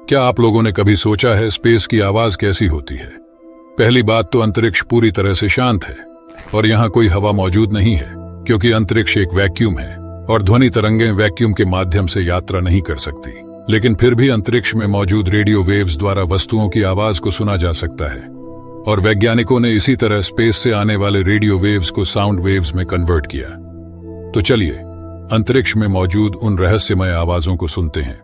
क्या आप लोगों ने कभी सोचा है स्पेस की आवाज कैसी होती है? पहली बात तो अंतरिक्ष पूरी तरह से शांत है और यहाँ कोई हवा मौजूद नहीं है, क्योंकि अंतरिक्ष एक वैक्यूम है और ध्वनि तरंगें वैक्यूम के माध्यम से यात्रा नहीं कर सकती। लेकिन फिर भी अंतरिक्ष में मौजूद रेडियो वेव्स द्वारा वस्तुओं की आवाज को सुना जा सकता है और वैज्ञानिकों ने इसी तरह स्पेस से आने वाले रेडियो वेव्स को साउंड वेव्स में कन्वर्ट किया। तो चलिए अंतरिक्ष में मौजूद उन रहस्यमय आवाजों को सुनते हैं।